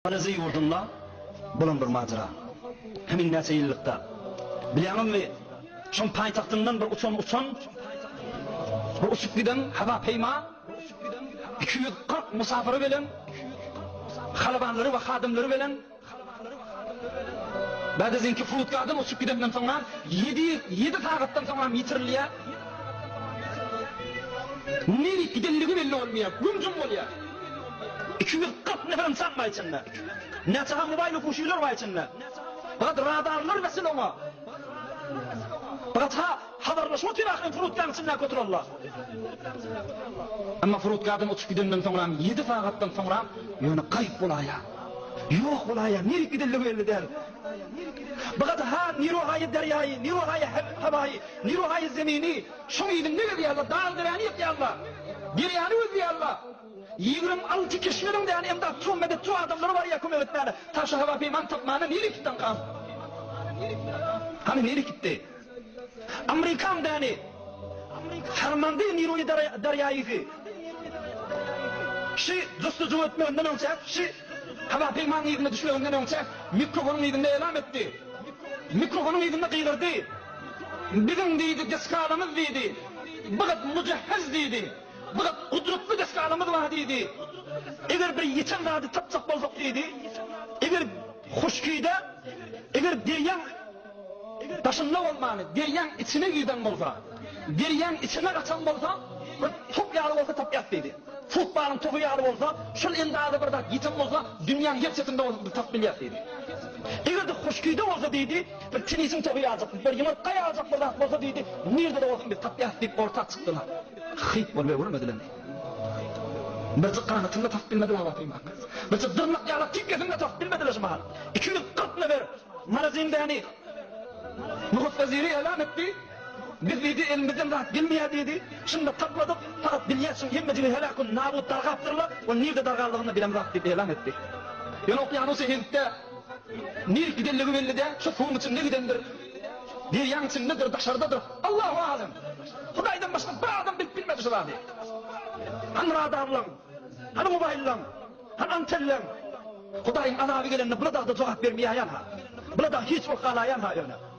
Arazi yurdumda bulan bir macera. Hemin neçe yıllıkta. Bileğim ve şun payitahtından bir uçan bir uçup giden hava peyma 240 musafiri bilen halabanları ve hadimleri bilen ba'dazinki furutgadan uçup gidenden sonra 7 saattan sonra yitiriliye neri gidenligi belli olmuyor, gümcüm oluyor. 240 neferin sanma içinde. Neçaha mobaylı kuşuylar var içinde. Fakat radarlar vesile ona. Fakat haberleşme tüyakın furutgan içinden götürürler. Ama furutgadan uçup gidenden sonra 7 saattan sonra yani kayıp olaya. Yok olaya, neri gidenligi belli der. Fakat niruhayı deryayı, niruhayı havayı, niruhayı zemini, şunu idin ne dedi Allah, dağıldıranı yaptı Allah. Bir yanı öldü Allah. 26 kişilerin de yani emdat çoğun medet çoğu adamları var ya kumevetlerle. Taşı hava peyman tapmanı neri gittin kan? Hani neri gitti? Amerikan da yani harmandı niruhayı deryayı ki. Şi dostucu etme önden olacak, şi hava peyman yedinde düşme önden olacak. Mikrofonun yedinde elam etti. Mikrofonun yedinde kıyılırdı. Bizim deydi, deskalamız deydi. Bıgat mücehhez deydi. Bıgat kudretli deskalamız var deydi. Eğer bir yeçen vardı tapçak bozduk deydi. Eğer hoşkuyda, eğer deryan taşınla olmanı, deryan içine giden olsa, deryan içine kaçan olsa, top yarı olsa top yat deydi. Futbolun topu yarı olsa, şun endazı bir de yeçen olsa, dünyanın hepsinde olsa bir top milyat deydi. Eğer de hoşkuyda olsa deydi, bir tenisin topu yaracak, bir yumurta yaracak olsa deydi, nerede de olsa bir top yat deyip orta çıktılar. Xeyip olmaya vurmadılar. Birçi kanatında taf bilmediler Allah'ım. Birçi dırnak yağla tikkesinde taf bilmediler şu mahal. 240 nefer marazinde yani Nuhut Veziri elan etti. Biz dedi elimizden rahat bilmeye dedi. Şimdi tapladık fakat bilyasın himmecini helakun nabut dargaptırlar. O nerede dargallığını bilem rahat dedi elan etti. Yani okyanusu Hint'te nir gidenliği belli de şu fuhum için ne gidendir? Bir yan içindedir, dışarıdadır. Allahu alem. Hudaydan başka bir adam bilmedi şu vadi. Han radarlan, han mobaylan, han antellan. Hudayın azabı gelenine burada da cevap vermeye yana. Burada hiç vakalayan ha yana.